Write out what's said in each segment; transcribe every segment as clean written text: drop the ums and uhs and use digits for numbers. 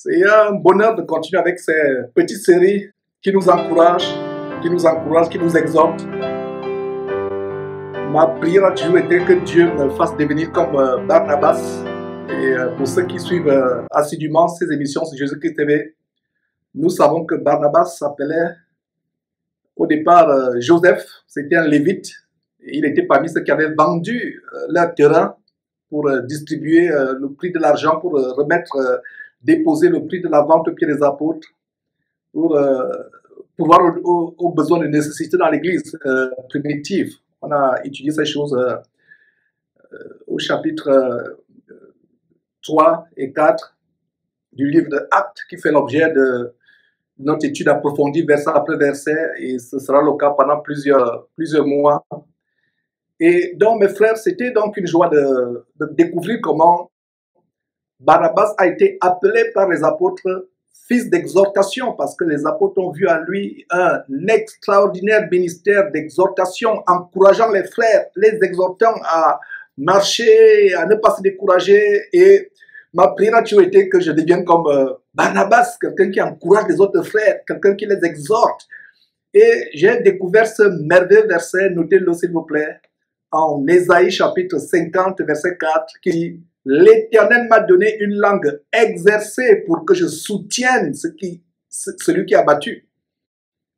C'est un bonheur de continuer avec ces petites séries qui nous encouragent, qui nous exhortent. Ma prière a toujours été que Dieu me fasse devenir comme Barnabas. Et pour ceux qui suivent assidûment ces émissions sur Jésus-Christ TV, nous savons que Barnabas s'appelait au départ Joseph, c'était un lévite. Et il était parmi ceux qui avaient vendu leur terrain pour distribuer le prix de l'argent, pour déposer le prix de la vente au pied des apôtres, pour pouvoir aux besoins de nécessité dans l'église primitive. On a étudié ces choses au chapitre 3 et 4 du livre de Actes, qui fait l'objet de notre étude approfondie verset après verset, et ce sera le cas pendant plusieurs mois. Et donc, mes frères, c'était donc une joie de découvrir comment Barnabas a été appelé par les apôtres fils d'exhortation, parce que les apôtres ont vu en lui un extraordinaire ministère d'exhortation, encourageant les frères, les exhortant à marcher, à ne pas se décourager. Et ma prière a toujours été que je devienne comme Barnabas, quelqu'un qui encourage les autres frères, quelqu'un qui les exhorte. Et j'ai découvert ce merveilleux verset, notez-le s'il vous plaît, en Ésaïe chapitre 50, verset 4, qui dit « L'Éternel m'a donné une langue exercée pour que je soutienne celui qui a battu. »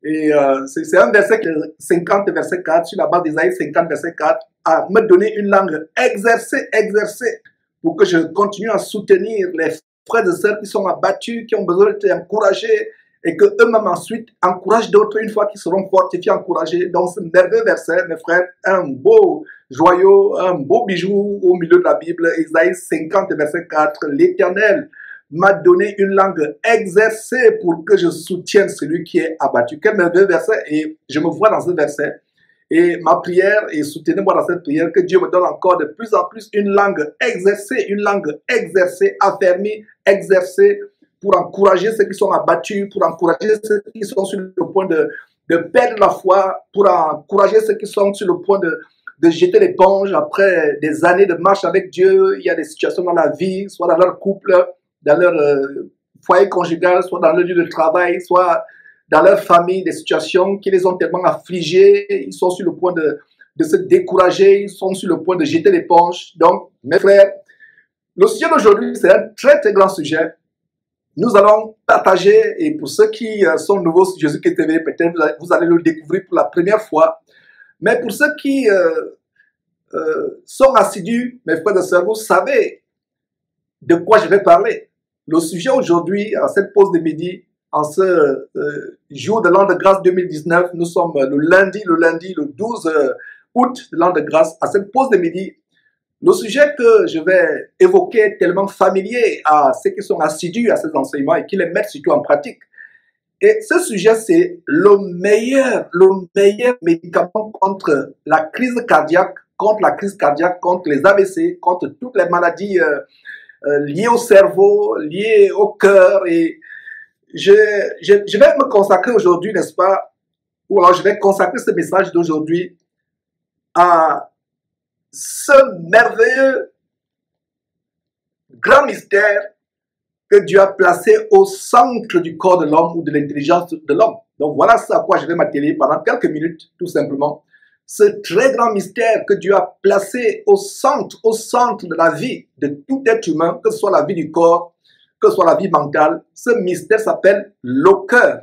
Et c'est un verset 50, verset 4, sur la base d'Ésaïe 50, verset 4, à me donner une langue exercée, pour que je continue à soutenir les frères et sœurs qui sont abattus, qui ont besoin d'être encouragés, et qu'eux-mêmes ensuite encouragent d'autres une fois qu'ils seront fortifiés, encouragés. Donc, ce merveilleux verset, mes frères, un beau joyau, un beau bijou au milieu de la Bible, Ésaïe 50, verset 4. L'Éternel m'a donné une langue exercée pour que je soutienne celui qui est abattu. Quel merveilleux verset, et je me vois dans ce verset. Et ma prière, et soutenez-moi dans cette prière, que Dieu me donne encore de plus en plus une langue exercée, affermie, exercée, pour encourager ceux qui sont abattus, pour encourager ceux qui sont sur le point de perdre la foi, pour encourager ceux qui sont sur le point de jeter l'éponge après des années de marche avec Dieu. Il y a des situations dans la vie, soit dans leur couple, dans leur foyer conjugal, soit dans leur lieu de travail, soit dans leur famille, des situations qui les ont tellement affligés, ils sont sur le point de se décourager, ils sont sur le point de jeter l'éponge. Donc, mes frères, le sujet d'aujourd'hui, c'est un très très grand sujet. Nous allons partager, et pour ceux qui sont nouveaux sur Jésus-Christ TV, peut-être vous allez le découvrir pour la première fois, mais pour ceux qui sont assidus, mes frères et sœurs, vous savez de quoi je vais parler. Le sujet aujourd'hui, à cette pause de midi, en ce jour de l'an de grâce 2019, nous sommes le lundi, le 12 août de l'an de grâce, à cette pause de midi. Le sujet que je vais évoquer est tellement familier à ceux qui sont assidus à ces enseignements et qui les mettent surtout en pratique. Et ce sujet, c'est le meilleur médicament contre la crise cardiaque, contre les AVC, contre toutes les maladies liées au cerveau, liées au cœur. Et je vais me consacrer aujourd'hui, n'est-ce pas, ou alors je vais consacrer ce message d'aujourd'hui à ce merveilleux grand mystère que Dieu a placé au centre du corps de l'homme ou de l'intelligence de l'homme. Donc voilà ce à quoi je vais m'atteler pendant quelques minutes, tout simplement. Ce très grand mystère que Dieu a placé au centre de la vie de tout être humain, que ce soit la vie du corps, que ce soit la vie mentale. Ce mystère s'appelle le cœur.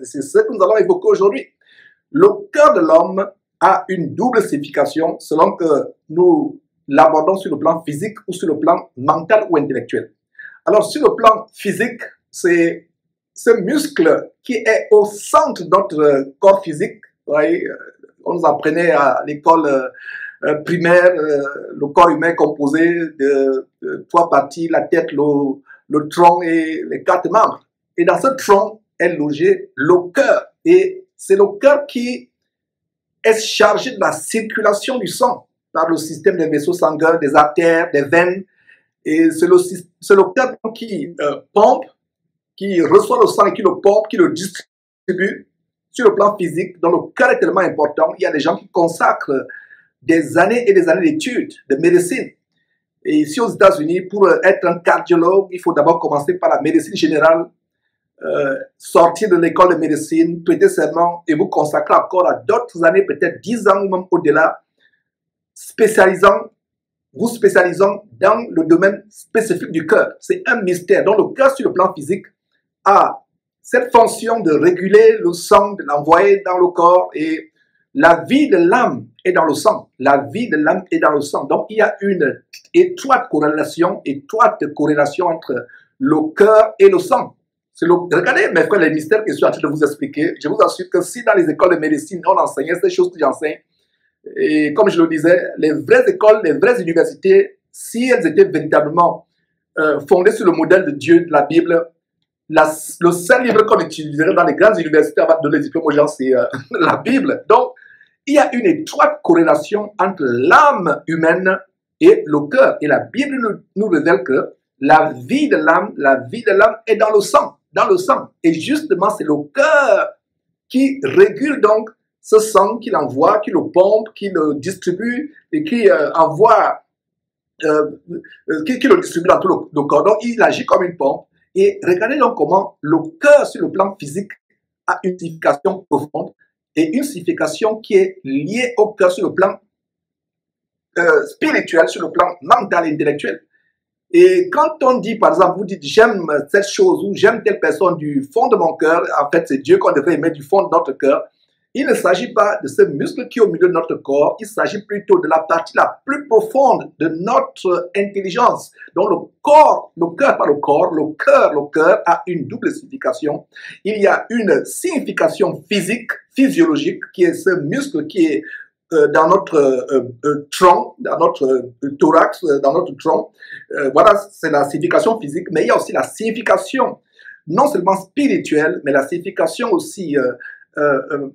C'est ce que nous allons évoquer aujourd'hui. Le cœur de l'homme a une double signification selon que nous l'abordons sur le plan physique ou sur le plan mental ou intellectuel. Alors, sur le plan physique, c'est ce muscle qui est au centre de notre corps physique. Vous voyez, on nous apprenait à l'école primaire, le corps humain est composé de 3 parties, la tête, le tronc et les 4 membres. Et dans ce tronc est logé le cœur. Et c'est le cœur qui est chargé de la circulation du sang par le système des vaisseaux sanguins, des artères, des veines. Et c'est le cœur qui pompe, qui reçoit le sang et qui le pompe, qui le distribue sur le plan physique. Donc le cœur est tellement important. Il y a des gens qui consacrent des années et des années d'études, de médecine. Et ici aux États-Unis, pour être un cardiologue, il faut d'abord commencer par la médecine générale, sortir de l'école de médecine, prêter serment et vous consacrer encore à d'autres années, peut-être 10 ans ou même au-delà, vous spécialisant dans le domaine spécifique du cœur. C'est un mystère. Donc le cœur sur le plan physique a cette fonction de réguler le sang, de l'envoyer dans le corps, et la vie de l'âme est dans le sang. La vie de l'âme est dans le sang. Donc il y a une étroite corrélation entre le cœur et le sang. Regardez mes frères les mystères que je suis en train de vous expliquer. Je vous assure que si dans les écoles de médecine on enseignait ces choses que j'enseigne, et comme je le disais, les vraies écoles, les vraies universités, si elles étaient véritablement fondées sur le modèle de Dieu, de la Bible, le seul livre qu'on utiliserait dans les grandes universités avant de donner les diplômes aux gens, c'est la Bible. Donc, il y a une étroite corrélation entre l'âme humaine et le cœur. Et la Bible nous révèle que la vie de l'âme est dans le sang. Dans le sang. Et justement, c'est le cœur qui régule donc ce sang qu'il envoie, qui le pompe, qui le distribue et qui qui le distribue dans tout le corps. Donc, il agit comme une pompe. Et regardez donc comment le cœur sur le plan physique a une signification profonde et une signification qui est liée au cœur sur le plan spirituel, sur le plan mental et intellectuel. Et quand on dit, par exemple, vous dites j'aime cette chose ou j'aime telle personne du fond de mon cœur, en fait c'est Dieu qu'on devrait aimer du fond de notre cœur. Il ne s'agit pas de ce muscle qui est au milieu de notre corps, il s'agit plutôt de la partie la plus profonde de notre intelligence. Donc le corps, le cœur, pas le corps, le cœur a une double signification. Il y a une signification physique, physiologique, qui est ce muscle qui est dans notre tronc, dans notre thorax, dans notre tronc. Voilà, c'est la signification physique, mais il y a aussi la signification non seulement spirituelle, mais la signification aussi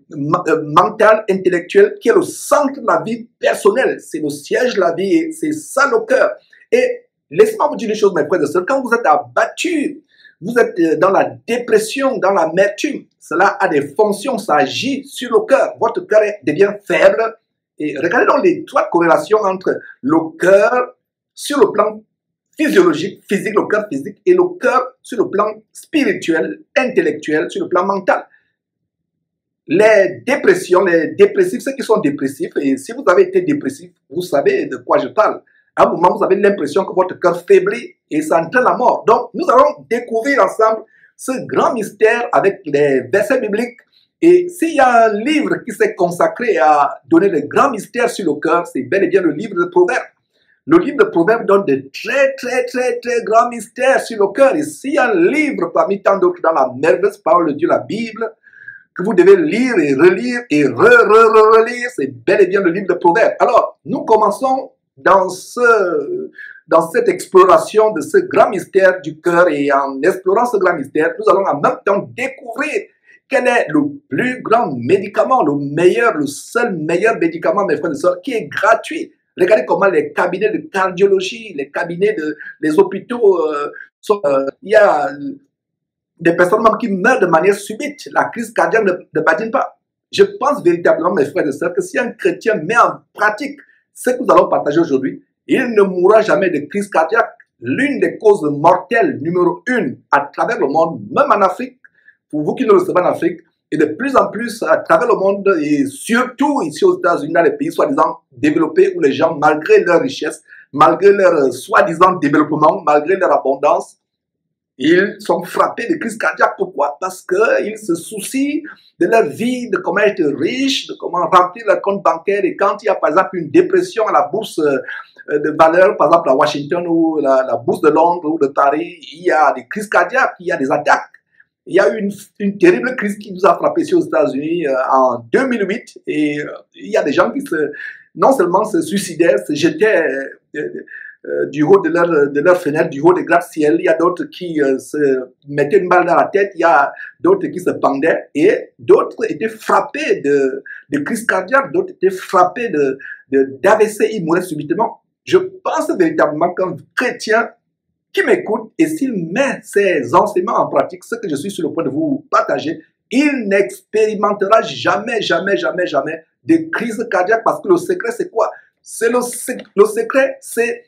mentale, intellectuelle, qui est le centre de la vie personnelle. C'est le siège de la vie et c'est ça le cœur. Et laissez-moi vous dire une chose, mes frères et sœurs, quand vous êtes abattu, vous êtes dans la dépression, dans l'amertume, cela a des fonctions, ça agit sur le cœur. Votre cœur devient faible. Et regardez donc l'étroite corrélation entre le cœur sur le plan physiologique, physique, le cœur physique, et le cœur sur le plan spirituel, intellectuel, sur le plan mental. Les dépressions, les dépressifs, ceux qui sont dépressifs, et si vous avez été dépressif, vous savez de quoi je parle. À un moment, vous avez l'impression que votre cœur faiblit et ça entraîne la mort. Donc, nous allons découvrir ensemble ce grand mystère avec les versets bibliques. Et s'il y a un livre qui s'est consacré à donner de grands mystères sur le cœur, c'est bel et bien le livre de Proverbes. Le livre de Proverbes donne de très grands mystères sur le cœur. Et s'il y a un livre parmi tant d'autres dans la merveilleuse parole de Dieu, la Bible, que vous devez lire et relire et relire, c'est bel et bien le livre de Proverbes. Alors, nous commençons dans cette exploration de ce grand mystère du cœur, et en explorant ce grand mystère, nous allons en même temps découvrir quel est le plus grand médicament, le meilleur, le seul meilleur médicament, mes frères et sœurs, qui est gratuit. Regardez comment les cabinets de cardiologie, les cabinets les hôpitaux il y a des personnes même qui meurent de manière subite. La crise cardiaque ne badine pas. Je pense véritablement, mes frères et sœurs, que si un chrétien met en pratique ce que nous allons partager aujourd'hui, il ne mourra jamais de crise cardiaque. L'une des causes mortelles numéro 1 à travers le monde, même en Afrique, pour vous qui ne le savez pas en Afrique, et de plus en plus à travers le monde, et surtout ici aux États-Unis, dans les pays soi-disant développés, où les gens, malgré leur richesse, malgré leur soi-disant développement, malgré leur abondance, ils sont frappés de crise cardiaque. Pourquoi? Parce qu'ils se soucient de leur vie, de comment être riche, de comment remplir leur compte bancaire. Et quand il y a par exemple une dépression à la bourse de valeur, par exemple à Washington ou la bourse de Londres ou de Paris, il y a des crises cardiaques, il y a des attaques. Il y a eu une terrible crise qui nous a frappé ici aux États-Unis en 2008. Et il y a des gens qui non seulement se suicidaient, se jetaient du haut de leur fenêtre, du haut des gratte-ciel. Il y a d'autres qui se mettaient une balle dans la tête, il y a d'autres qui se pendaient, et d'autres étaient frappés de crise cardiaque, d'autres étaient frappés d'AVC, ils mouraient subitement. Je pense véritablement qu'un chrétien qui m'écoute, et s'il met ses enseignements en pratique, ce que je suis sur le point de vous partager, il n'expérimentera jamais de crise cardiaque, parce que le secret c'est quoi? Le secret c'est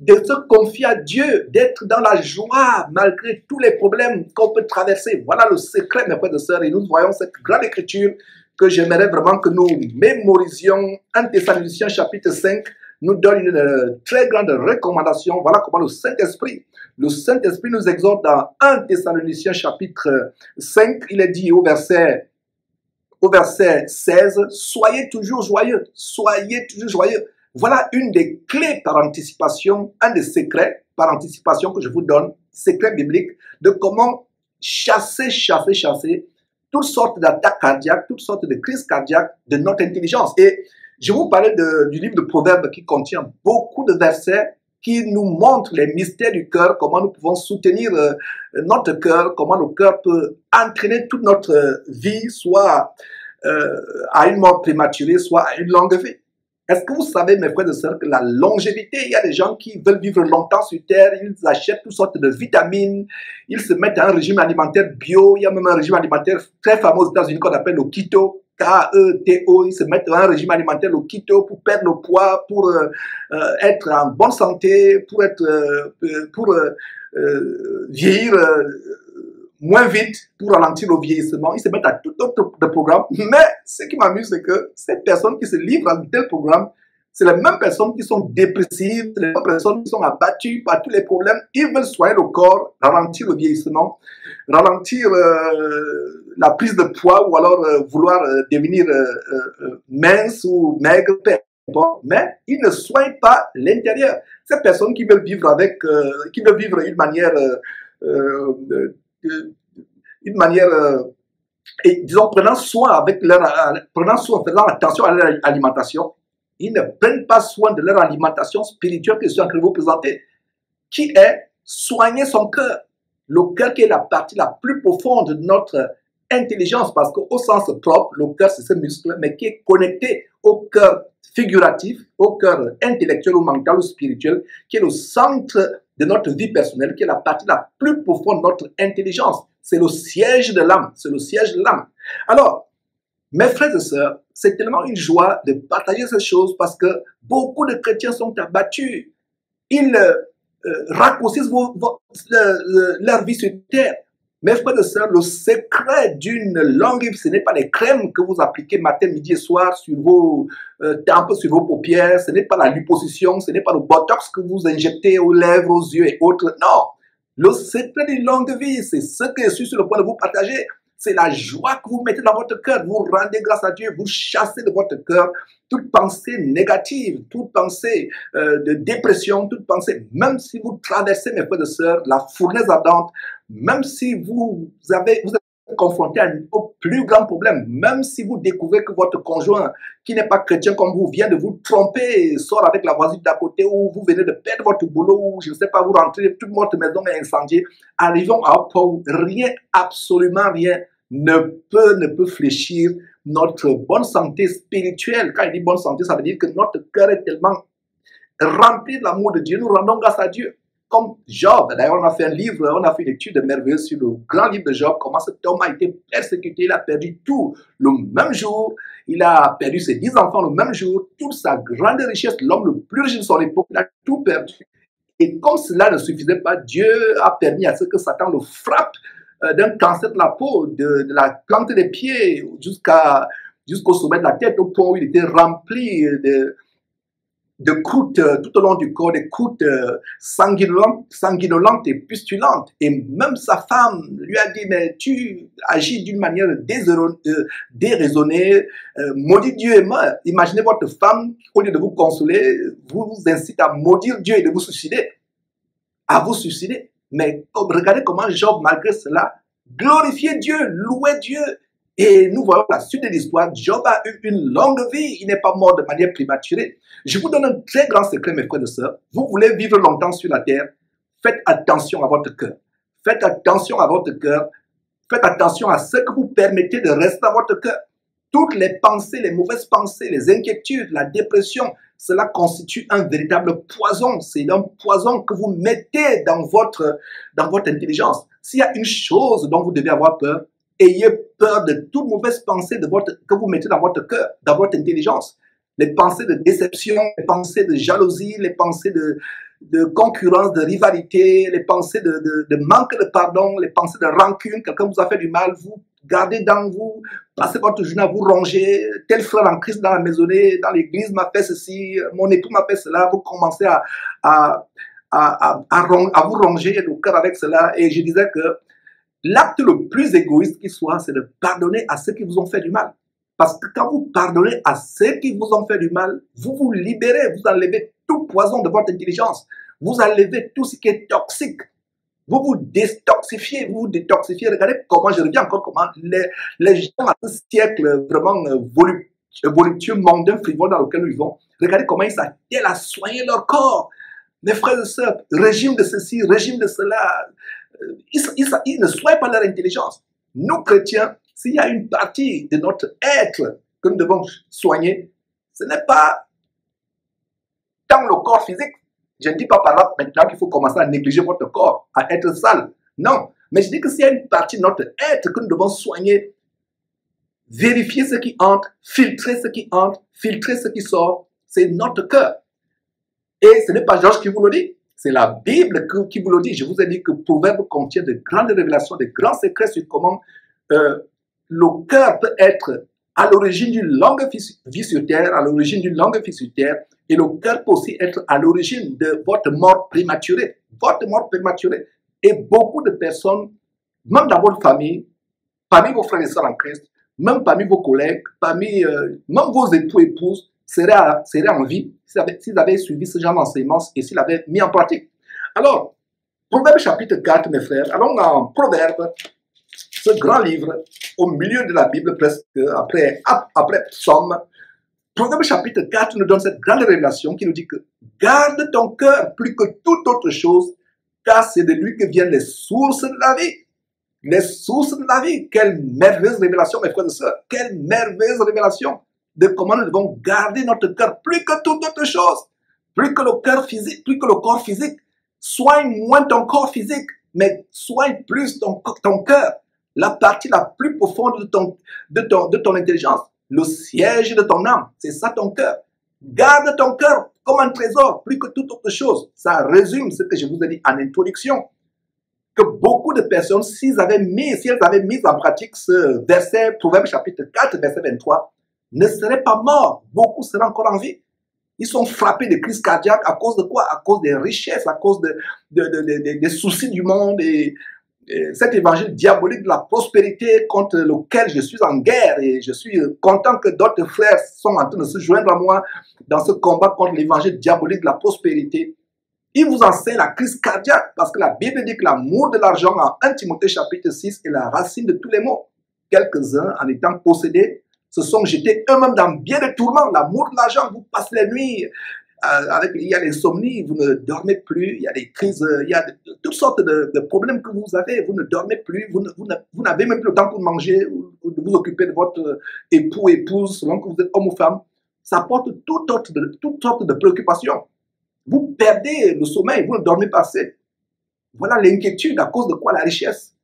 de se confier à Dieu, d'être dans la joie malgré tous les problèmes qu'on peut traverser. Voilà le secret, mes frères et sœurs. Et nous voyons cette grande écriture que j'aimerais vraiment que nous mémorisions. 1 Thessaloniciens chapitre 5 nous donne une très grande recommandation. Voilà comment le Saint-Esprit nous exhorte dans 1 Thessaloniciens chapitre 5. Il est dit au verset 16, soyez toujours joyeux, soyez toujours joyeux. Voilà une des clés par anticipation, un des secrets par anticipation que je vous donne, secret biblique, de comment chasser toutes sortes d'attaques cardiaques, toutes sortes de crises cardiaques de notre intelligence. Et je vous parlais du livre de Proverbes qui contient beaucoup de versets qui nous montrent les mystères du cœur, comment nous pouvons soutenir notre cœur, comment le cœur peut entraîner toute notre vie, soit à une mort prématurée, soit à une longue vie. Est-ce que vous savez, mes frères et sœurs, que la longévité, il y a des gens qui veulent vivre longtemps sur Terre, ils achètent toutes sortes de vitamines, ils se mettent à un régime alimentaire bio, il y a même un régime alimentaire très fameux aux États-Unis qu'on appelle le keto, K-E-T-O, ils se mettent à un régime alimentaire, le keto, pour perdre le poids, pour être en bonne santé, pour vieillir moins vite, pour ralentir le vieillissement. Ils se mettent à tout autre de programme. Mais ce qui m'amuse, c'est que ces personnes qui se livrent à de tels programmes, c'est les mêmes personnes qui sont dépressives, c'est les mêmes personnes qui sont abattues par tous les problèmes. Ils veulent soigner le corps, ralentir le vieillissement, ralentir la prise de poids ou alors vouloir devenir mince ou maigre, peu importe. Mais ils ne soignent pas l'intérieur. Ces personnes qui veulent vivre une manière et disons faisant attention à leur alimentation, ils ne prennent pas soin de leur alimentation spirituelle que je suis en train de vous présenter, qui est soigner son cœur. Le cœur qui est la partie la plus profonde de notre intelligence, parce qu'au sens propre, le cœur c'est ce muscle, mais qui est connecté au cœur figuratif, au cœur intellectuel ou mental ou spirituel, qui est le centre de notre vie personnelle, qui est la partie la plus profonde de notre intelligence. C'est le siège de l'âme. C'est le siège de l'âme. Alors, mes frères et sœurs, c'est tellement une joie de partager ces choses parce que beaucoup de chrétiens sont abattus. Ils raccourcissent leur vie sur terre. Mes frères et sœurs, le secret d'une longue vie, ce n'est pas les crèmes que vous appliquez matin, midi et soir sur vos tempes, sur vos paupières, ce n'est pas la liposuction, ce n'est pas le botox que vous injectez aux lèvres, aux yeux et autres. Non, le secret d'une longue vie, c'est ce que je suis sur le point de vous partager. C'est la joie que vous mettez dans votre cœur. Vous rendez grâce à Dieu, vous chassez de votre cœur toute pensée négative, toute pensée de dépression, toute pensée, même si vous traversez, mes frères et sœurs, la fournaise ardente, même si vous êtes confronté au plus grand problème, même si vous découvrez que votre conjoint, qui n'est pas chrétien comme vous, vient de vous tromper, sort avec la voisine d'à côté, ou vous venez de perdre votre boulot, ou je ne sais pas, vous rentrez, toute votre maison est incendiée, arrivons à un point où rien, absolument rien, ne peut fléchir notre bonne santé spirituelle. Quand il dit bonne santé, ça veut dire que notre cœur est tellement rempli de l'amour de Dieu. Nous rendons grâce à Dieu. Comme Job, d'ailleurs on a fait un livre, on a fait une étude merveilleuse sur le grand livre de Job, comment cet homme a été persécuté, il a perdu tout le même jour, il a perdu ses 10 enfants le même jour, toute sa grande richesse, l'homme le plus riche de son époque, il a tout perdu. Et comme cela ne suffisait pas, Dieu a permis à ce que Satan le frappe d'un cancer de la peau, de la plante des pieds jusqu'au sommet de la tête, au point où il était rempli de croûtes tout au long du corps, des croûtes sanguinolentes et pustulentes. Et même sa femme lui a dit, mais tu agis d'une manière déraisonnée, maudit Dieu et meurs. Imaginez votre femme, au lieu de vous consoler, vous incite à maudire Dieu et de vous suicider. À vous suicider. Mais regardez comment Job, malgré cela, glorifiait Dieu, louait Dieu. Et nous voyons la suite de l'histoire. Job a eu une longue vie. Il n'est pas mort de manière prématurée. Je vous donne un très grand secret, mes frères et sœurs. Vous voulez vivre longtemps sur la terre? Faites attention à votre cœur. Faites attention à votre cœur. Faites attention à ce que vous permettez de rester dans votre cœur. Toutes les pensées, les mauvaises pensées, les inquiétudes, la dépression, cela constitue un véritable poison. C'est un poison que vous mettez dans votre intelligence. S'il y a une chose dont vous devez avoir peur, ayez peur de toute mauvaise pensée que vous mettez dans votre cœur, dans votre intelligence. Les pensées de déception, les pensées de jalousie, les pensées de concurrence, de rivalité, les pensées de manque de pardon, les pensées de rancune. Quelqu'un vous a fait du mal, vous gardez dans vous, passez votre journée à vous ronger. Tel frère en Christ dans la maisonnée, dans l'église m'a fait ceci, mon époux m'a fait cela. Vous commencez à vous ronger le cœur avec cela. Et je disais que l'acte le plus égoïste qui soit, c'est de pardonner à ceux qui vous ont fait du mal. Parce que quand vous pardonnez à ceux qui vous ont fait du mal, vous vous libérez, vous enlevez tout poison de votre intelligence. Vous enlevez tout ce qui est toxique. Vous vous détoxifiez, vous vous détoxifiez. Regardez comment, je reviens encore comment les gens à ce siècle vraiment voluptueux, mondain, frivole dans lequel nous vivons, regardez comment ils s'attellent à soigner leur corps. Mes frères et sœurs, régime de ceci, régime de cela, ils ne soignent pas leur intelligence. Nous, chrétiens, s'il y a une partie de notre être que nous devons soigner, ce n'est pas dans le corps physique. Je ne dis pas par là maintenant qu'il faut commencer à négliger votre corps, à être sale. Non. Mais je dis que s'il y a une partie de notre être que nous devons soigner, vérifier ce qui entre, filtrer ce qui entre, filtrer ce qui sort, c'est notre cœur. Et ce n'est pas Georges qui vous le dit, c'est la Bible qui vous le dit. Je vous ai dit que Proverbe contient de grandes révélations, de grands secrets sur comment le cœur peut être à l'origine d'une longue vie sur terre, à l'origine d'une longue vie sur terre, et le cœur peut aussi être à l'origine de votre mort prématurée. Votre mort prématurée. Et beaucoup de personnes, même dans votre famille, parmi vos frères et sœurs en Christ, même parmi vos collègues, parmi même vos époux et épouses, seraient en vie s'ils avaient suivi ce genre d'enseignements et s'ils l'avaient mis en pratique. Alors, Proverbe chapitre 4, mes frères, allons en Proverbe, ce grand livre, au milieu de la Bible, presque, après Psaume. Proverbe chapitre 4 nous donne cette grande révélation qui nous dit que garde ton cœur plus que toute autre chose, car c'est de lui que viennent les sources de la vie. Les sources de la vie. Quelle merveilleuse révélation, mes frères et sœurs. Quelle merveilleuse révélation de comment nous devons garder notre cœur plus que toute autre chose. Plus que le cœur physique, plus que le corps physique. Soigne moins ton corps physique, mais soigne plus ton cœur. La partie la plus profonde de ton intelligence. Le siège de ton âme. C'est ça ton cœur. Garde ton cœur comme un trésor, plus que toute autre chose. Ça résume ce que je vous ai dit en introduction. Que beaucoup de personnes, si elles avaient mis en pratique ce verset, Proverbe chapitre 4, verset 23, ne seraient pas morts. Beaucoup seraient encore en vie. Ils sont frappés de crise cardiaque à cause de quoi? À cause des richesses, à cause des soucis du monde et cet évangile diabolique de la prospérité contre lequel je suis en guerre et je suis content que d'autres frères sont en train de se joindre à moi dans ce combat contre l'évangile diabolique de la prospérité. Il vous enseigne la crise cardiaque parce que la Bible dit que l'amour de l'argent en 1 Timothée chapitre 6 est la racine de tous les maux. Quelques-uns, en étant possédés, se sont jetés eux-mêmes dans bien des tourments. L'amour de l'argent, vous passez les nuits, il y a l'insomnie, vous ne dormez plus, il y a des crises, il y a toutes sortes de problèmes que vous avez, vous ne dormez plus, vous n'avez même plus le temps pour manger ou de vous occuper de votre époux, épouse, selon que vous êtes homme ou femme. Ça porte toutes sortes de préoccupations. Vous perdez le sommeil, vous ne dormez pas assez. Voilà l'inquiétude à cause de quoi la richesse.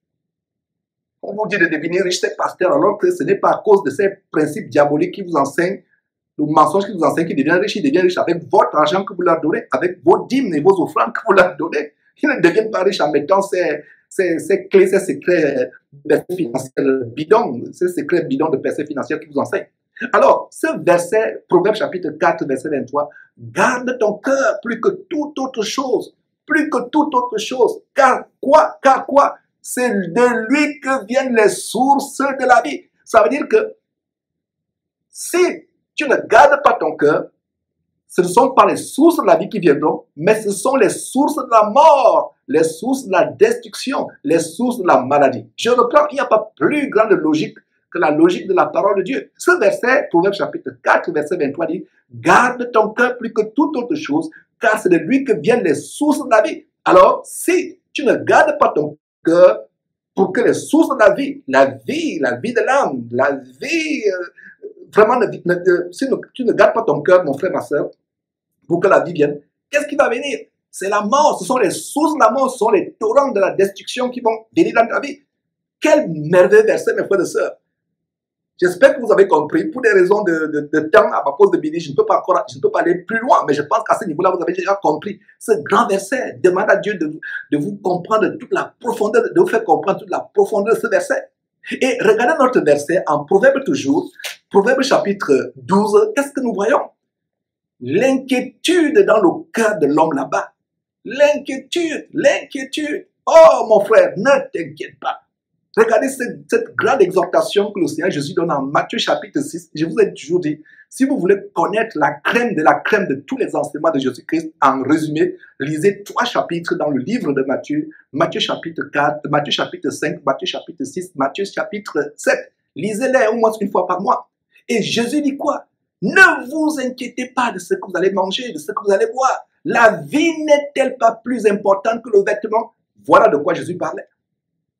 On vous dit de devenir riche, c'est pasteur, alors que ce n'est pas à cause de ces principes diaboliques qui vous enseignent, le mensonge qui vous enseigne qu'ils deviennent riches, ils deviennent riches avec votre argent que vous leur donnez, avec vos dîmes et vos offrandes que vous leur donnez. Ils ne deviennent pas riches en mettant ces clés, ces secrets financiers bidons, ces secrets bidons de percées financières qui vous enseignent. Alors, ce verset, Proverbe chapitre 4, verset 23, garde ton cœur plus que toute autre chose, plus que toute autre chose, car quoi? C'est de lui que viennent les sources de la vie. Ça veut dire que si tu ne gardes pas ton cœur, ce ne sont pas les sources de la vie qui viendront, mais ce sont les sources de la mort, les sources de la destruction, les sources de la maladie. Je reprends, il n'y a pas plus grande logique que la logique de la parole de Dieu. Ce verset, Proverbe chapitre 4, verset 23 dit, garde ton cœur plus que toute autre chose, car c'est de lui que viennent les sources de la vie. Alors, si tu ne gardes pas ton cœur pour que les sources de la vie de l'âme, la vie, vraiment, si tu ne gardes pas ton cœur, mon frère, ma soeur, pour que la vie vienne, qu'est-ce qui va venir? C'est la mort, ce sont les sources de la mort, ce sont les torrents de la destruction qui vont venir dans ta vie. Quel merveilleux verset, mes frères et sœurs. J'espère que vous avez compris. Pour des raisons de temps, à ma pause de midi, je ne peux pas aller plus loin, mais je pense qu'à ce niveau-là, vous avez déjà compris. Ce grand verset demande à Dieu de vous comprendre toute la profondeur, de vous faire comprendre toute la profondeur de ce verset. Et regardez notre verset en Proverbe toujours, Proverbe chapitre 12, qu'est-ce que nous voyons? L'inquiétude dans le cœur de l'homme là-bas. L'inquiétude, l'inquiétude. Oh mon frère, ne t'inquiète pas. Regardez cette grande exhortation que le Seigneur Jésus donne en Matthieu chapitre 6. Je vous ai toujours dit, si vous voulez connaître la crème de tous les enseignements de Jésus-Christ, en résumé, lisez 3 chapitres dans le livre de Matthieu, Matthieu chapitre 4, Matthieu chapitre 5, Matthieu chapitre 6, Matthieu chapitre 7. Lisez-les au moins une fois par mois. Et Jésus dit quoi? Ne vous inquiétez pas de ce que vous allez manger, de ce que vous allez boire. La vie n'est-elle pas plus importante que le vêtement? Voilà de quoi Jésus parlait.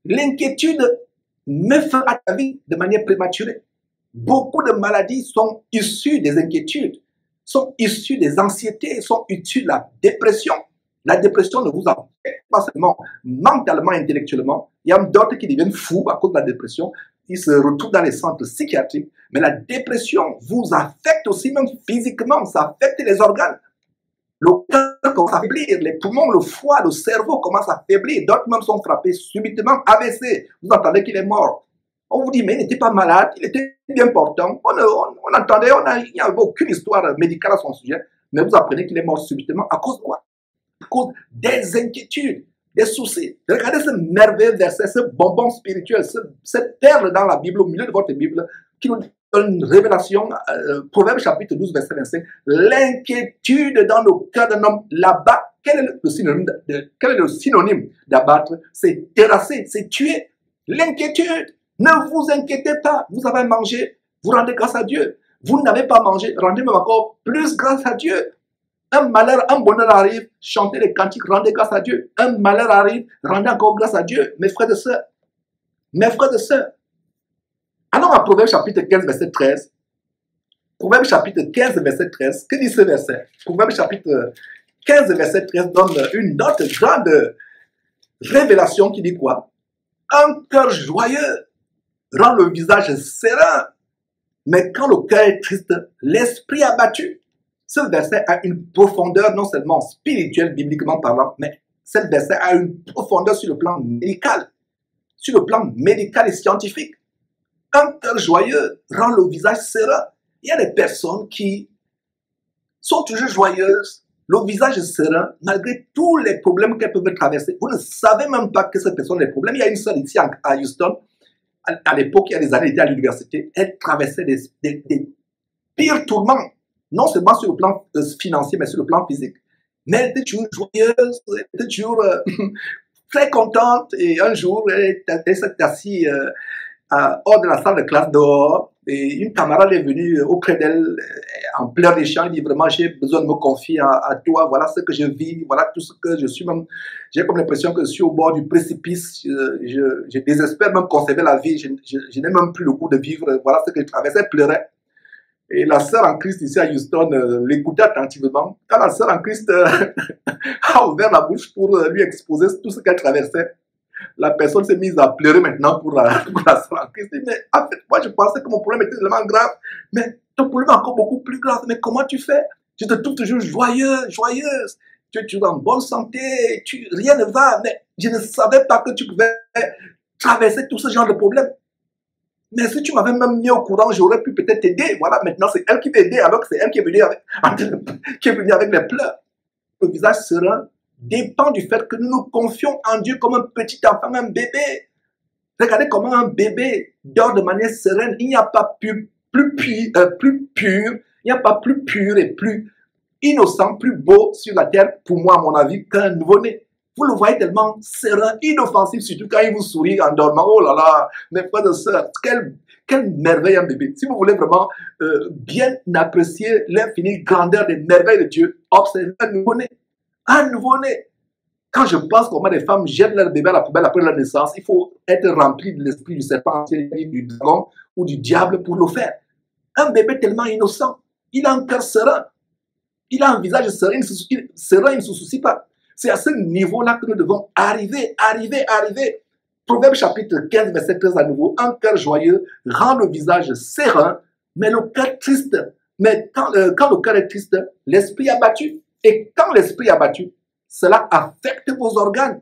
L'inquiétude met fin à ta vie de manière prématurée. Beaucoup de maladies sont issues des inquiétudes, sont issues des anxiétés, sont issues de la dépression. La dépression ne vous affecte pas seulement mentalement, intellectuellement. Il y a d'autres qui deviennent fous à cause de la dépression. Ils se retrouvent dans les centres psychiatriques. Mais la dépression vous affecte aussi même physiquement. Ça affecte les organes. Le cœur commence à faiblir, les poumons, le foie, le cerveau commencent à faiblir. D'autres même sont frappés subitement, AVC. Vous entendez qu'il est mort. On vous dit, mais il n'était pas malade, il était bien portant. On entendait, il n'y avait aucune histoire médicale à son sujet. Mais vous apprenez qu'il est mort subitement. À cause de quoi? À cause des inquiétudes, des soucis. Regardez ce merveilleux verset, ce bonbon spirituel, cette perle dans la Bible, au milieu de votre Bible, qui nous une révélation, Proverbe chapitre 12, verset 25. L'inquiétude dans le cœur d'un homme là-bas, quel est le synonyme d'abattre? C'est terrasser, c'est tuer. L'inquiétude. Ne vous inquiétez pas. Vous avez mangé, vous rendez grâce à Dieu. Vous n'avez pas mangé, rendez même encore plus grâce à Dieu. Un malheur, un bonheur arrive, chantez les cantiques, rendez grâce à Dieu. Un malheur arrive, rendez encore grâce à Dieu. Mes frères et sœurs, mes frères et sœurs. Allons à Proverbe chapitre 15, verset 13. Proverbe chapitre 15, verset 13. Que dit ce verset? Proverbe chapitre 15, verset 13 donne une autre grande révélation qui dit quoi? Un cœur joyeux rend le visage serein, mais quand le cœur est triste, l'esprit abattu. Ce verset a une profondeur non seulement spirituelle, bibliquement parlant, mais ce verset a une profondeur sur le plan médical et scientifique. Un cœur joyeux rend le visage serein. Il y a des personnes qui sont toujours joyeuses, le visage serein, malgré tous les problèmes qu'elles peuvent traverser. Vous ne savez même pas que ces personnes ont des problèmes. Il y a une sœur ici à Houston, à l'époque, il y a des années, elle était à l'université, elle traversait des pires tourments, non seulement sur le plan financier, mais sur le plan physique. Mais elle était toujours joyeuse, elle était toujours très contente. Et un jour, elle s'est assise hors de la salle de classe, dehors, et une camarade est venue auprès d'elle en pleurs des chants. Elle dit vraiment, j'ai besoin de me confier à toi, voilà ce que je vis, voilà tout ce que je suis même. J'ai comme l'impression que je suis au bord du précipice, je désespère même conserver la vie, je n'ai même plus le goût de vivre, voilà ce que je traverse. Elle pleurait. Et la sœur en Christ ici à Houston l'écoutait attentivement. Quand la sœur en Christ a ouvert la bouche pour lui exposer tout ce qu'elle traversait, la personne s'est mise à pleurer maintenant pour la sœur en Christ. Mais en fait, moi je pensais que mon problème était tellement grave, mais ton problème est encore beaucoup plus grave. Mais comment tu fais? Je te trouve toujours joyeuse. Tu es en bonne santé, rien ne va. Mais je ne savais pas que tu pouvais traverser tout ce genre de problème. Mais si tu m'avais même mis au courant, j'aurais pu peut-être t'aider. Voilà, maintenant c'est elle qui va aider, alors que c'est elle qui est venue avec les pleurs. Le visage serein dépend du fait que nous nous confions en Dieu comme un petit enfant, un bébé. Regardez comment un bébé dort de manière sereine. Il n'y a pas plus pur, il n'y a pas plus pur et plus innocent, plus beau sur la terre, pour moi, à mon avis, qu'un nouveau-né. Vous le voyez tellement serein, inoffensif, surtout quand il vous sourit en dormant. Oh là là, mes frères et sœurs, quelle merveille un bébé. Si vous voulez vraiment bien apprécier l'infinie grandeur des merveilles de Dieu, observez un nouveau-né. Un nouveau-né. Quand je pense comment les femmes jettent leur bébé à la poubelle après leur naissance, il faut être rempli de l'esprit du serpent, du dragon ou du diable pour le faire. Un bébé tellement innocent, il a un cœur serein, il a un visage serein, il ne se soucie pas. C'est à ce niveau-là que nous devons arriver. Proverbe chapitre 15, verset 13 à nouveau. Un cœur joyeux rend le visage serein, mais le cœur triste. Mais quand le cœur est triste, l'esprit est abattu. Et quand l'esprit est abattu, cela affecte vos organes.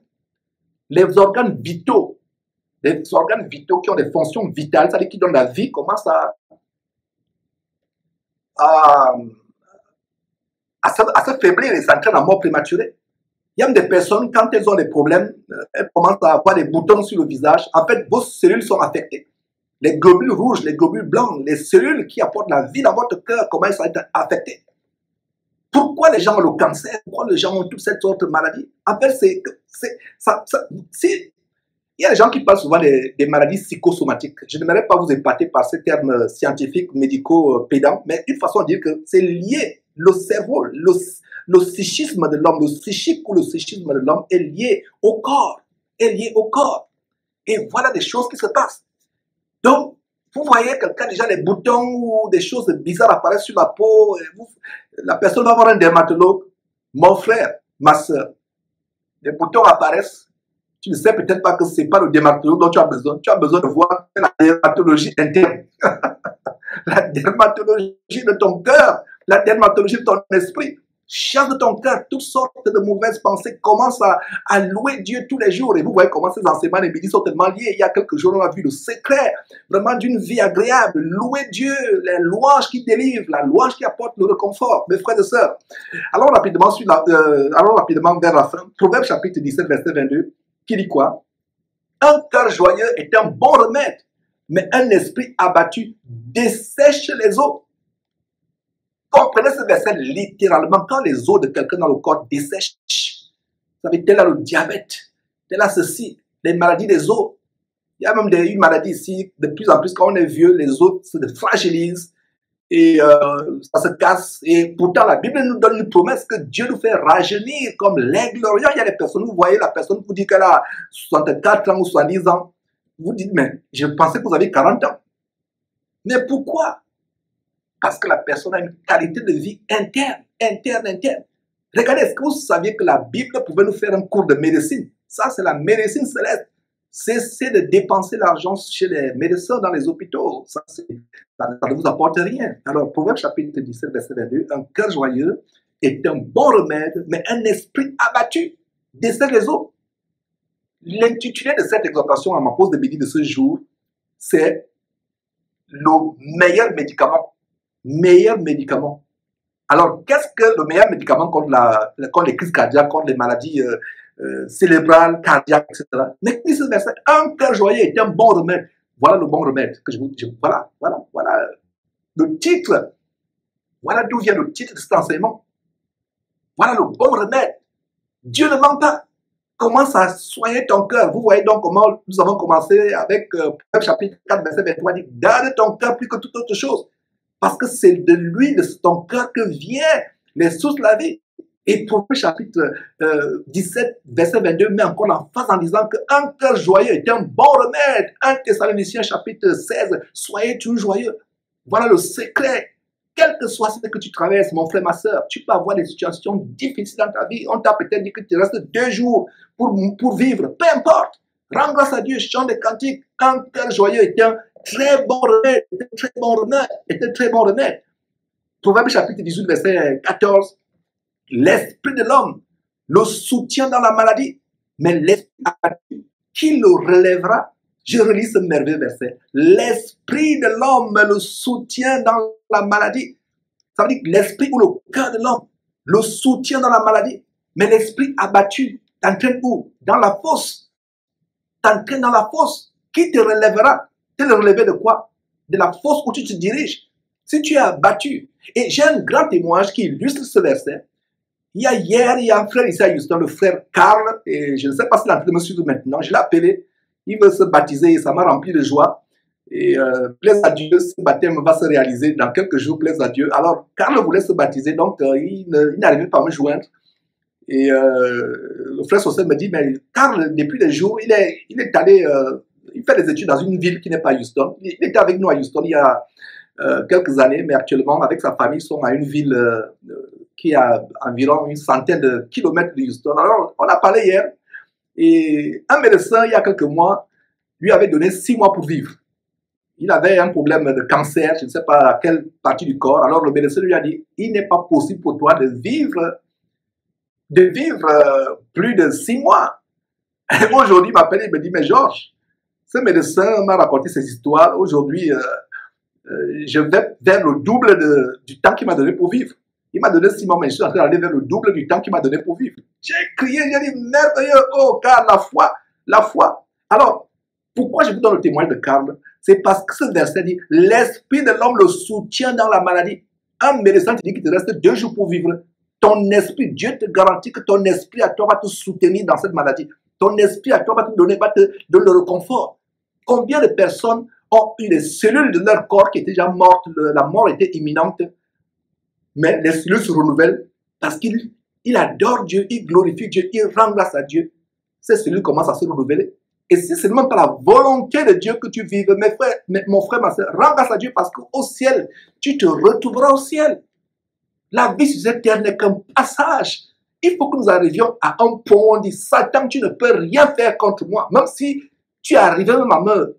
Les organes vitaux. Les organes vitaux qui ont des fonctions vitales, c'est-à-dire qui donnent la vie, commencent à s'affaiblir et s'entraînent en mort prématurée. Il y a des personnes, quand elles ont des problèmes, elles commencent à avoir des boutons sur le visage. En fait, vos cellules sont affectées. Les globules rouges, les globules blancs, les cellules qui apportent la vie dans votre cœur commencent à être affectées. Pourquoi les gens ont le cancer? Pourquoi les gens ont toutes cette sorte de maladies? En fait, il y a des gens qui parlent souvent des maladies psychosomatiques. Je n'aimerais pas vous épater par ces termes scientifiques, médicaux, pédants, mais une façon de dire que c'est lié. Le cerveau, le psychisme de l'homme, le psychique ou le psychisme de l'homme est lié au corps. Est lié au corps. Et voilà des choses qui se passent. Donc, vous voyez quelqu'un, déjà les boutons ou des choses bizarres apparaissent sur la peau. Et la personne va voir un dermatologue. Mon frère, ma soeur, les boutons apparaissent. Tu ne sais peut-être pas que ce n'est pas le dermatologue dont tu as besoin. Tu as besoin de voir la dermatologie interne. La dermatologie de ton cœur. La dermatologie de ton esprit. Chasse de ton cœur toutes sortes de mauvaises pensées. Commence à louer Dieu tous les jours. Et vous voyez comment ces enseignements des midi sont tellement liés. Il y a quelques jours, on a vu le secret vraiment d'une vie agréable. Louer Dieu, les louanges qui délivrent, la louange qui apporte le réconfort. Mes frères et sœurs. Allons rapidement vers la fin. Proverbe chapitre 17, verset 22. Qui dit quoi? Un cœur joyeux est un bon remède, mais un esprit abattu dessèche les os. Comprenez ce verset littéralement. Quand les os de quelqu'un dans le corps dessèchent, ça veut dire tel a le diabète, tel a ceci, les maladies des os. Il y a même une maladie ici, de plus en plus, quand on est vieux, les os se fragilisent et ça se casse. Et pourtant, la Bible nous donne une promesse que Dieu nous fait rajeunir comme l'aigle orient. Il y a des personnes, vous voyez la personne vous dit qu'elle a 64 ans ou 70 ans. Vous dites, mais je pensais que vous avez 40 ans. Mais pourquoi? Parce que la personne a une qualité de vie interne. Regardez, est-ce que vous saviez que la Bible pouvait nous faire un cours de médecine? Ça, c'est la médecine céleste. Cessez de dépenser l'argent chez les médecins dans les hôpitaux. Ça ne vous apporte rien. Alors, Proverbe chapitre 17, verset 22, un cœur joyeux est un bon remède, mais un esprit abattu dessèche les os. L'intitulé de cette exhortation à ma pause de midi de ce jour, c'est le meilleur médicament. Meilleur médicament. Alors, qu'est-ce que le meilleur médicament contre les crises cardiaques, contre les maladies cérébrales, cardiaques, etc. Mais ce verset, un cœur joyeux est un bon remède. Voilà le bon remède que voilà le titre. Voilà d'où vient le titre de cet enseignement. Voilà le bon remède. Dieu ne ment pas. Commence à soigner ton cœur. Vous voyez donc comment nous avons commencé avec chapitre 4, verset 23, dit garde ton cœur plus que toute autre chose. Parce que c'est de lui, de ton cœur, que vient les sources de la vie. Et Proverbe chapitre 17, verset 22, met encore l'emphase en disant qu'un cœur joyeux est un bon remède. 1 Thessaloniciens chapitre 16, soyez toujours joyeux. Voilà le secret. Quel que soit ce que tu traverses, mon frère, ma soeur, tu peux avoir des situations difficiles dans ta vie. On t'a peut-être dit que tu restes 2 jours pour vivre. Peu importe. Rends grâce à Dieu, chante des cantiques. Un cœur joyeux est un très bon remède. Est un très bon remède. Proverbe chapitre 18, verset 14. L'esprit de l'homme le soutient dans la maladie, mais l'esprit abattu, qui le relèvera? Je relis ce merveilleux verset. L'esprit de l'homme le soutient dans la maladie. Ça veut dire que l'esprit ou le cœur de l'homme le soutient dans la maladie, mais l'esprit abattu t'entraîne où? Dans la fosse. T'entraîne dans la fosse. Qui te relèvera? Te le relever de quoi? De la fosse où tu te diriges. Si tu es abattu. Et j'ai un grand témoignage qui illustre ce verset. Il y a un frère ici à Houston, le frère Carl, et je ne sais pas s'il est en train de me suivre maintenant. Je l'ai appelé, il veut se baptiser et ça m'a rempli de joie. Et plaise à Dieu, ce baptême va se réaliser dans quelques jours, plaise à Dieu. Alors, Carl voulait se baptiser, donc il n'arrivait pas à me joindre. Et le frère social me dit, mais Carl, depuis des jours, il est allé, il fait des études dans une ville qui n'est pas Houston. Il était avec nous à Houston il y a quelques années, mais actuellement, avec sa famille, ils sont à une ville qui est à environ une centaine de kilomètres de Houston. Alors, on a parlé hier, et un médecin, il y a quelques mois, lui avait donné 6 mois pour vivre. Il avait un problème de cancer, je ne sais pas à quelle partie du corps. Alors le médecin lui a dit, il n'est pas possible pour toi de vivre plus de 6 mois. Et aujourd'hui, il m'appelle et me dit, mais Georges, ce médecin m'a raconté ces histoires. Aujourd'hui, je vais vers le double du temps qu'il m'a donné pour vivre. Il m'a donné 6 mois, mais je suis en train d'aller vers le double du temps qu'il m'a donné pour vivre. J'ai crié, j'ai dit, merveilleux, oh, car la foi. Alors, pourquoi je vous donne le témoignage de Karl? C'est parce que ce verset dit, l'esprit de l'homme le soutient dans la maladie. Un médecin te dit qu'il te reste 2 jours pour vivre. Ton esprit, Dieu te garantit que ton esprit à toi va te soutenir dans cette maladie. Ton esprit à toi va te donner le réconfort. Combien de personnes ont eu les cellules de leur corps qui étaient déjà mortes, la mort était imminente, mais les cellules se renouvellent parce qu'il adore Dieu, il glorifie Dieu, il rend grâce à Dieu. Ces cellules commencent à se renouveler. Et si c'est même pas la volonté de Dieu que tu vives, mon frère, ma soeur, rends grâce à Dieu parce qu'au ciel, tu te retrouveras au ciel. La vie sur cette terre n'est qu'un passage. Il faut que nous arrivions à un point où on dit, Satan, tu ne peux rien faire contre moi. Même si tu es arrivé même à me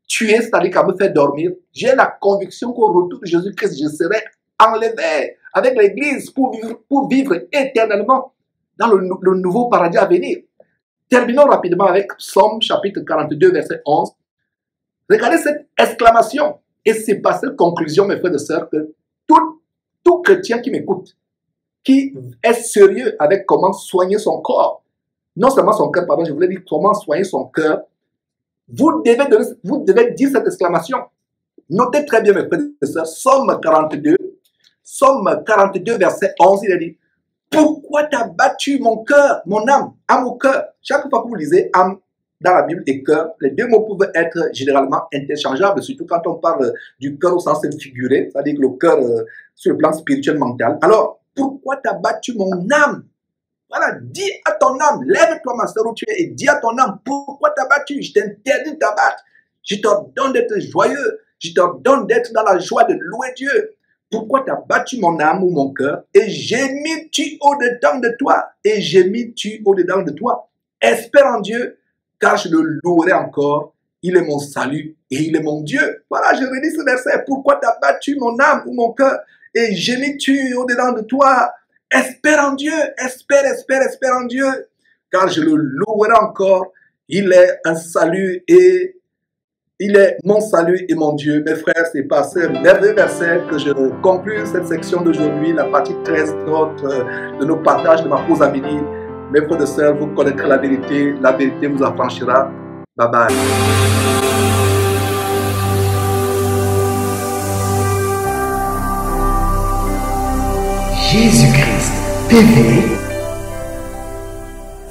tuer, c'est-à-dire qu'à me faire dormir, j'ai la conviction qu'au retour de Jésus-Christ, je serai enlevé avec l'Église pour vivre éternellement dans le nouveau paradis à venir. Terminons rapidement avec Psaume chapitre 42, verset 11. Regardez cette exclamation. Et c'est par cette conclusion, mes frères et sœurs, que tout chrétien qui m'écoute, qui est sérieux avec comment soigner son corps, non seulement son cœur, pardon, je voulais dire comment soigner son cœur, vous devez dire cette exclamation. Notez très bien, mes frères et sœurs, Psaume 42, verset 11, il a dit, pourquoi t'as battu mon cœur, mon âme, âme au cœur? Chaque fois que vous lisez âme dans la Bible et cœur, les 2 mots peuvent être généralement interchangeables, surtout quand on parle du cœur au sens figuré, c'est-à-dire que le cœur sur le plan spirituel mental. Alors, pourquoi t'as battu mon âme? Voilà, dis à ton âme, lève-toi ma soeur où tu es et dis à ton âme, pourquoi t'as battu? Je t'interdis de t'abattre. Je t'ordonne d'être joyeux. Je t'ordonne d'être dans la joie de louer Dieu. Pourquoi t'as battu mon âme ou mon cœur? Et gémis-tu au-dedans de toi? Et gémis-tu au-dedans de toi? Espère en Dieu, car je le louerai encore. Il est mon salut et il est mon Dieu. Voilà, je redis ce verset. Pourquoi t'as battu mon âme ou mon cœur? Et gémis-tu au-dedans de toi? Espère en Dieu, espère en Dieu, car je le louerai encore. Il est un salut et il est mon salut et mon Dieu. Mes frères, c'est par ce merveilleux verset que je conclue cette section d'aujourd'hui, la partie 13 de nos partages de ma pause à midi. Mes frères et sœurs, vous connaîtrez la vérité vous affranchira. Bye bye. Jésus-Christ TV,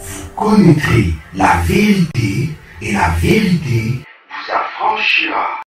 vous connaîtrez la vérité et la vérité vous affranchira.